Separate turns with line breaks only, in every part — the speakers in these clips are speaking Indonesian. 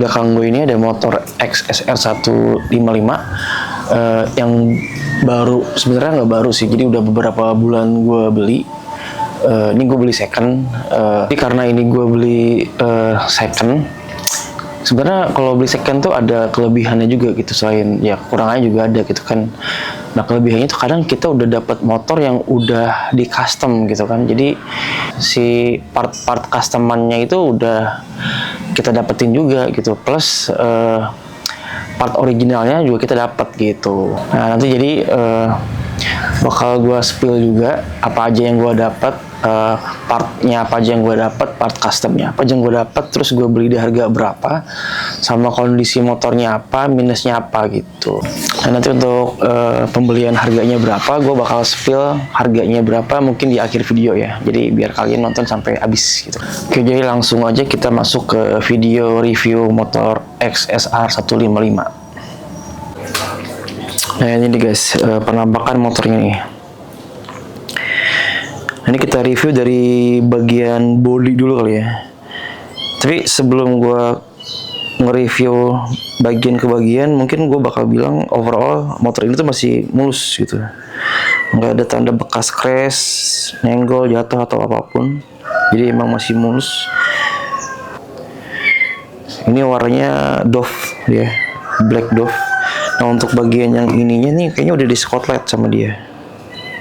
belakang gue ini ada motor XSR 155 yang baru, sebenarnya nggak baru sih, jadi udah beberapa bulan gue beli. Ini gue beli second, tapi karena ini gue beli second, sebenarnya kalau beli second tuh ada kelebihannya juga gitu, selain ya kekurangannya juga ada gitu kan. Nah, kelebihannya tuh kadang kita udah dapat motor yang udah di custom gitu kan, jadi si part-part customannya itu udah kita dapetin juga gitu, plus part originalnya juga kita dapat gitu. Nah, nanti jadi bakal gue spill juga apa aja yang gue dapat, partnya apa aja yang gue dapat, part customnya apa aja yang gue dapat, terus gue beli di harga berapa, sama kondisi motornya apa, minusnya apa gitu. Nah, nanti untuk pembelian harganya berapa, gue bakal spill harganya berapa mungkin di akhir video ya, jadi biar kalian nonton sampai habis gitu. Oke, jadi langsung aja kita masuk ke video review motor XSR 155. Nah, ini nih guys, penampakan motornya nih. Ini kita review dari bagian body dulu kali ya. Tapi sebelum gue nge-review bagian ke bagian, mungkin gue bakal bilang overall motor ini tuh masih mulus gitu. Nggak ada tanda bekas crash, nenggol, jatuh atau apapun. Jadi emang masih mulus. Ini warnanya Dove dia, Black Dove. Nah, untuk bagian yang ininya nih kayaknya udah di spotlight sama dia,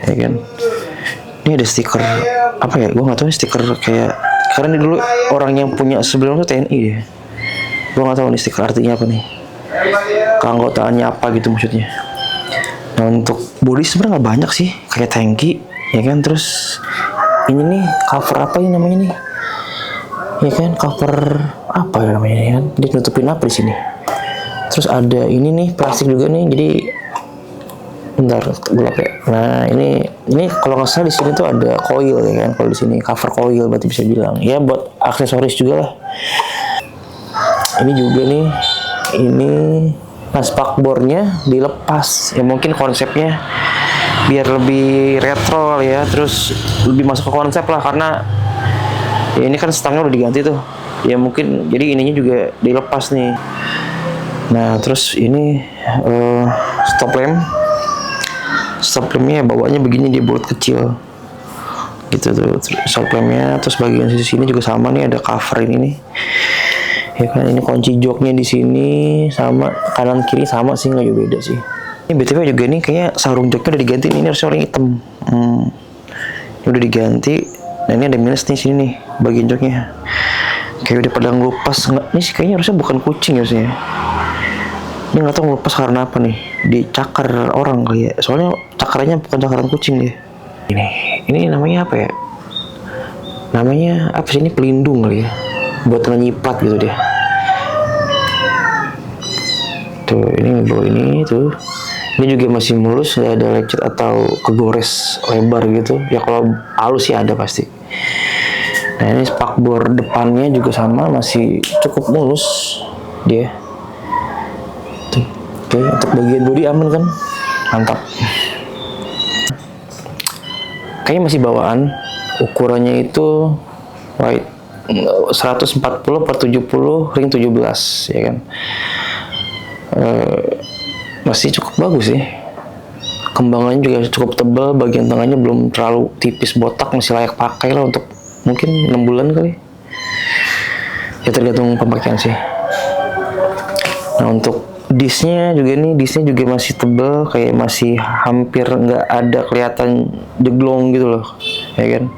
ya kan. Ini ada stiker apa ya, gue nggak tahu, stiker kayak, karena ini dulu orang yang punya sebelum itu TNI ya, gue nggak tahu nih stiker artinya apa nih, keanggotaannya apa gitu maksudnya. Nah, untuk body sebenarnya nggak banyak sih, kayak tangki ya kan. Terus ini nih cover apa ini namanya nih, ya kan, cover apa ya namanya ya kan, dia nutupin apa di sini. Terus ada ini nih plastik juga nih, jadi bentar gelap ya. Nah, ini kalau nggak salah di sini tuh ada coil ya kan, kalau di sini cover coil berarti bisa bilang ya buat aksesoris juga lah. Ini juga nih, ini spakbornya dilepas ya, mungkin konsepnya biar lebih retro ya, terus lebih masuk ke konsep lah, karena ya ini kan stangnya udah diganti tuh ya, mungkin jadi ininya juga dilepas nih. Nah, terus ini stop lampnya bawahnya begini, dia buat kecil gitu tuh stop lampnya. Terus bagian sisi sini juga sama nih, ada cover ini nih ya kan. Ini kunci joknya di sini sama, kanan kiri sama sih, nggak jauh beda sih. Ini BTW juga nih kayaknya sarung joknya udah diganti, ini harusnya warna hitam. Ini udah diganti. Nah, ini ada minus nih sini nih bagian joknya, kayak udah pada ngelupas. Nggak, ini sih kayaknya harusnya bukan kucing harusnya. Ini nggak tahu ngelupas karena apa nih, dicakar orang kali ya, soalnya cakarannya bukan cakaran kucing dia. Ini namanya apa ya, namanya apa sih, ini pelindung kali ya, buat nyipat gitu deh. Tuh, ini ngebawa ini tuh. Ini juga masih mulus, nggak ada lecet atau kegores lebar gitu ya, kalau halus sih ada pasti. Nah, ini spakbor depannya juga sama, masih cukup mulus dia. Oke, untuk bagian bodi aman kan, mantap. Kayaknya masih bawaan, ukurannya itu wide 140/70 ring 17 ya kan. Masih cukup bagus sih, kembangannya juga cukup tebal, bagian tengahnya belum terlalu tipis botak, masih layak pakai lah untuk mungkin 6 bulan kali ya, tergantung pemakaian sih. Nah, untuk disnya juga masih tebal, kayak masih hampir nggak ada kelihatan jeglong gitu loh ya kan,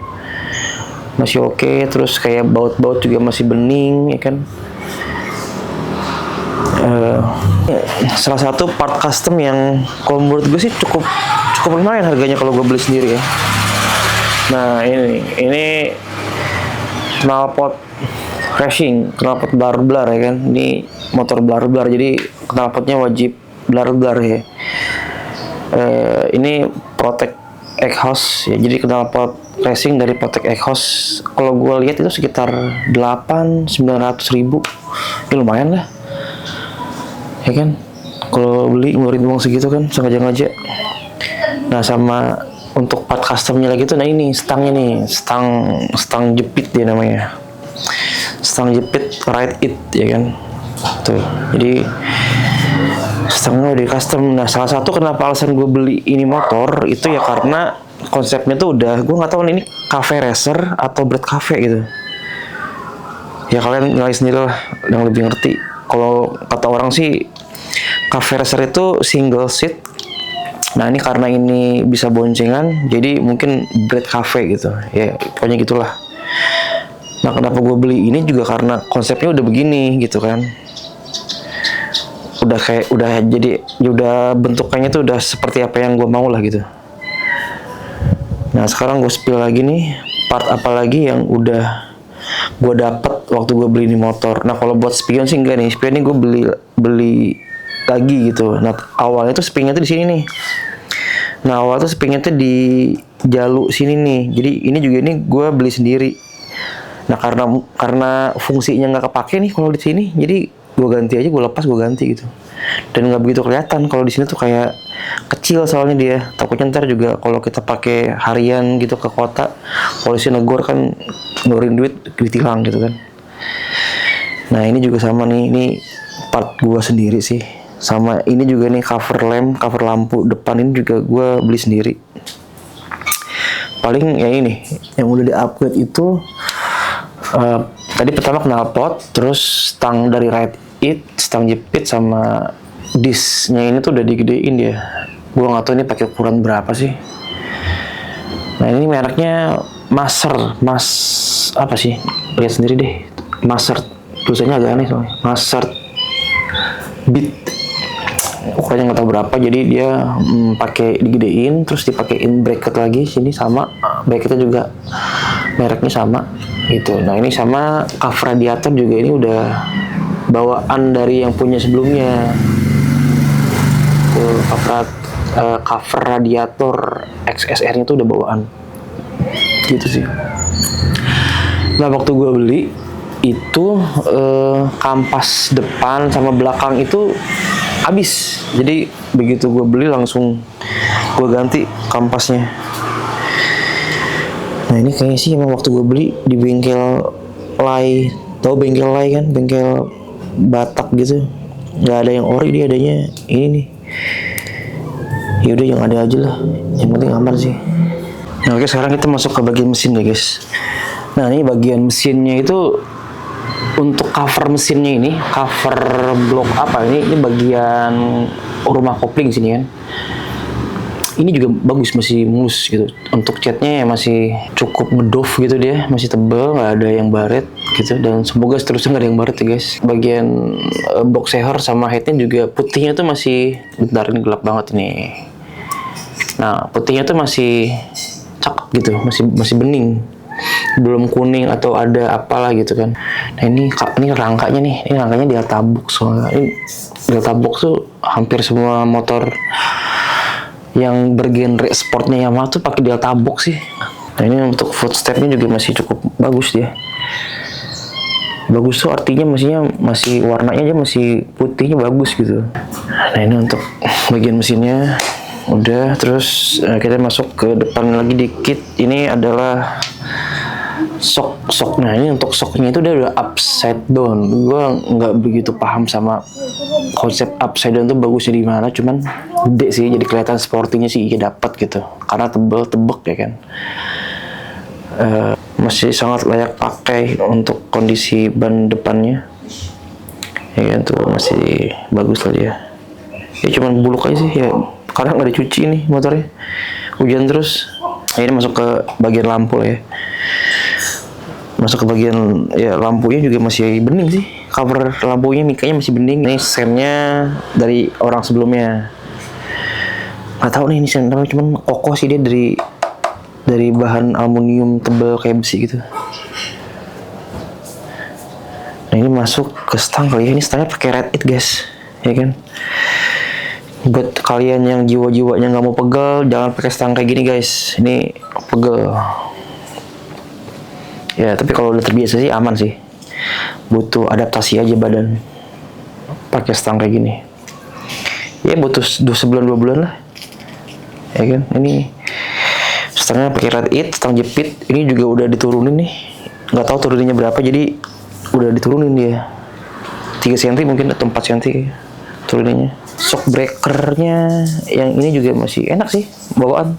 masih oke. Terus kayak baut-baut juga masih bening ya kan. Salah satu part custom yang kalau menurut gue sih cukup lumayan harganya kalau gue beli sendiri ya. Nah, ini knalpot racing, knalpot blar ya kan. Ini motor blar, jadi knalpotnya wajib blar ya. Ini Protect exhaust ya, jadi knalpot racing dari Protect exhaust kalau gue lihat itu sekitar 800-900 ribu. Ini lumayan lah ya kan, kalau beli ngeluarin uang segitu kan sengaja. Nah, sama untuk part customnya lagi tuh, nah ini stangnya nih, stang jepit dia namanya, stang jepit Ride It ya kan. tuh. Jadi setengah udah di custom. Nah, salah satu kenapa alasan gue beli ini motor itu ya karena konsepnya tuh udah, gue nggak tahu ini cafe racer atau bread cafe gitu. Ya kalian nilai sendiri lah yang lebih ngerti. Kalau kata orang sih cafe racer itu single seat. Nah ini karena ini bisa boncengan, jadi mungkin bread cafe gitu. Ya pokoknya gitulah. Nah kenapa gue beli ini juga karena konsepnya udah begini gitu kan. Udah bentukannya tuh udah seperti apa yang gue mau lah gitu. Nah sekarang gue spill lagi nih part apa lagi yang udah gue dapet waktu gue beli ini motor. Nah kalau buat spion sih enggak nih, spion ini gue beli lagi gitu. Nah awalnya tuh springnya tuh di sini nih. Nah awal tuh springnya tuh di jalu sini nih. Jadi ini juga ini gue beli sendiri. Nah karena fungsinya nggak kepake nih kalau di sini, jadi gue ganti aja, gue lepas gue ganti gitu. Dan nggak begitu kelihatan kalau di sini tuh kayak kecil soalnya dia. Takutnya ntar juga kalau kita pakai harian gitu ke kota, polisi negor kan, ngeluarin duit ditilang gitu kan. Nah ini juga sama nih, ini part gua sendiri sih. Sama ini juga nih cover lampu depan ini juga gua beli sendiri. Paling ya ini yang udah di upgrade itu tadi pertama knalpot, terus stang dari Ride It, stang jepit sama disnya ini tuh udah digedein dia. Gua nggak tahu ini pakai ukuran berapa sih. Nah ini mereknya apa sih? Lihat sendiri deh. Master, tulisannya agak aneh soalnya. Master Beat. Ukurannya nggak tahu berapa, jadi dia pakai digedein, terus dipakein bracket lagi sini sama bracketnya juga mereknya sama gitu. Nah ini sama cover radiator juga ini udah bawaan dari yang punya sebelumnya. Tuh, cover radiator XSR-nya tuh udah bawaan gitu sih. Nah waktu gue beli itu kampas depan sama belakang itu habis, jadi begitu gue beli langsung gue ganti kampasnya. Nah ini kayaknya sih emang waktu gue beli di bengkel Lai, tau bengkel Lai kan, bengkel Batak gitu, nggak ada yang ori, dia adanya ini nih. Yaudah yang ada aja lah, yang penting aman sih. Nah oke, sekarang kita masuk ke bagian mesin ya guys. Nah ini bagian mesinnya itu untuk cover mesinnya ini, cover blok apa ini bagian rumah kopling sini kan. Ini juga bagus, masih mulus gitu. Untuk catnya ya masih cukup ngedoff gitu, dia masih tebel, nggak ada yang baret gitu. Dan semoga seterusnya nggak ada yang baret ya guys. Bagian box seher sama headnya juga putihnya tuh masih, bentar ini gelap banget ini. Nah putihnya tuh masih cakep gitu, masih bening, belum kuning atau ada apalah gitu kan. Nah ini rangkanya nih, ini rangkanya Delta Box soalnya. Ini Delta Box tuh hampir semua motor yang bergenre sportnya Yamaha tuh pakai Delta Box sih. Nah ini untuk footstepnya juga masih cukup bagus dia. Bagus tuh artinya masih warnanya aja masih putihnya bagus gitu. Nah ini untuk bagian mesinnya udah. Terus kita masuk ke depan lagi dikit. Ini adalah sok. Nah ini untuk soknya itu udah upside down. Gue nggak begitu paham sama konsep upside down tuh bagusnya di mana. Cuman gede sih, jadi kelihatan sportinya sih iya dapat gitu. Karena tebek ya kan. Masih sangat layak pakai untuk kondisi ban depannya. Ya kan tuh masih bagus lah dia. Ya cuman buluk aja sih ya. Karena nggak dicuci nih motornya. Hujan terus. Nah, ini masuk ke bagian lampu lah ya. Masuk ke bagian ya, lampunya juga masih bening sih. Cover lampunya mikanya masih bening. Ini sennya dari orang sebelumnya. Nggak tahu nih ini sen apa, cuman kokoh sih dia dari bahan aluminium tebal kayak besi gitu. Nah ini masuk ke stang kali ya. Ini stangnya pakai Ride It guys, ya kan. Buat kalian yang jiwa-jiwanya nggak mau pegel, jangan pakai stang kayak gini guys. Ini pegel. Ya tapi kalau udah terbiasa sih aman sih. Butuh adaptasi aja badan pakai stang kayak gini. Ya butuh sebulan 2 bulan lah. Ya kan. Ini stangnya pakai Ride It, stang jepit. Ini juga udah diturunin nih. Nggak tahu turuninnya berapa, jadi udah diturunin dia. 3 cm mungkin atau 4 cm turunannya. Shock breakernya yang ini juga masih enak sih bawaan.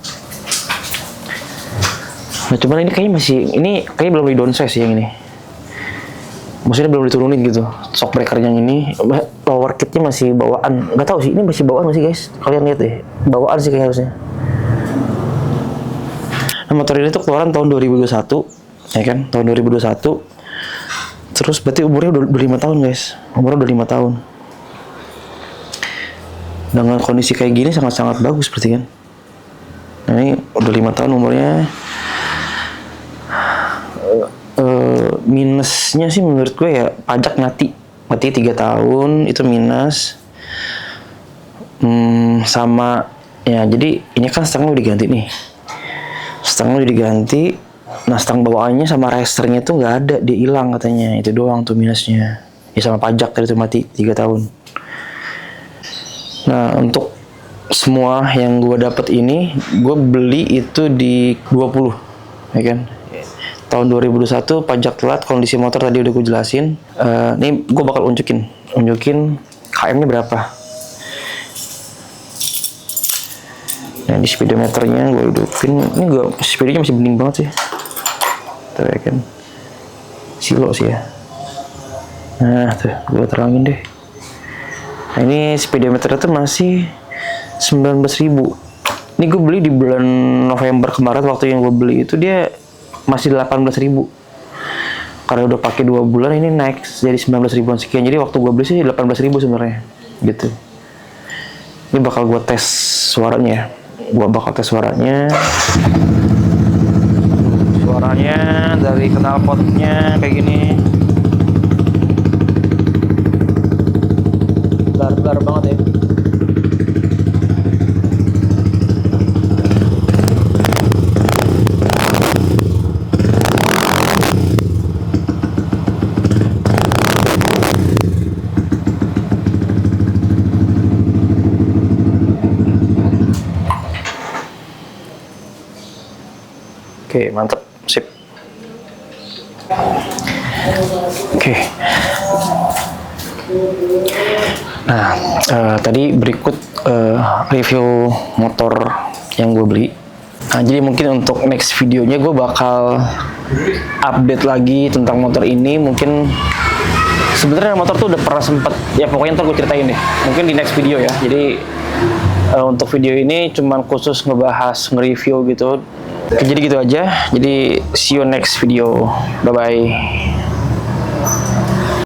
Nah cuman ini kayaknya belum di downsize sih yang ini. Maksudnya belum diturunin gitu. Shock breaker yang ini, power kitnya masih bawaan. Nggak tahu sih, ini masih bawaan masih guys. Kalian lihat deh, bawaan sih kayaknya harusnya. Nah motor ini tuh keluaran tahun 2021, ya kan? Tahun 2021. Terus berarti umurnya udah 5 tahun guys. Umurnya udah 5 tahun. Dengan kondisi kayak gini sangat-sangat bagus berarti kan. Nah ini udah 5 tahun umurnya. Minusnya sih menurut gue ya pajak mati 3 tahun itu minus. Sama ya, jadi ini kan stang udah diganti nih, stang udah diganti. Nah stang bawaannya sama racernya tuh nggak ada, dia hilang katanya. Itu doang tuh minusnya ya, sama pajak tadi tuh mati 3 tahun. Nah untuk semua yang gue dapet ini, gue beli itu di 20 ya kan, tahun 2021. Pajak telat, kondisi motor tadi udah gue jelasin. Ini gue bakal unjukin KM-nya berapa. Nah di speedometernya gue hidupin. Ini gue speedonya masih bening banget sih. Tuh ya kan, silo sih ya. Nah tuh gue terangin deh. Nah ini speedometernya tuh masih 19.000. Ini gue beli di bulan November kemarin, waktu yang gue beli itu dia masih 18.000. Karena udah pakai 2 bulan ini naik jadi 19.000-an sekian. Jadi waktu gue beli sih 18.000 sebenarnya gitu. Ini bakal gue tes suaranya. Suaranya dari knalpotnya kayak gini. Dar banget ya. Oke, mantap, sip. Oke. Nah, tadi berikut review motor yang gue beli. Nah, jadi mungkin untuk next videonya gue bakal update lagi tentang motor ini. Mungkin sebenarnya motor tuh udah pernah sempet, ya pokoknya ntar gue ceritain deh. Mungkin di next video ya. Jadi untuk video ini cuman khusus nge-review gitu. Jadi gitu aja. Jadi see you next video. Bye bye.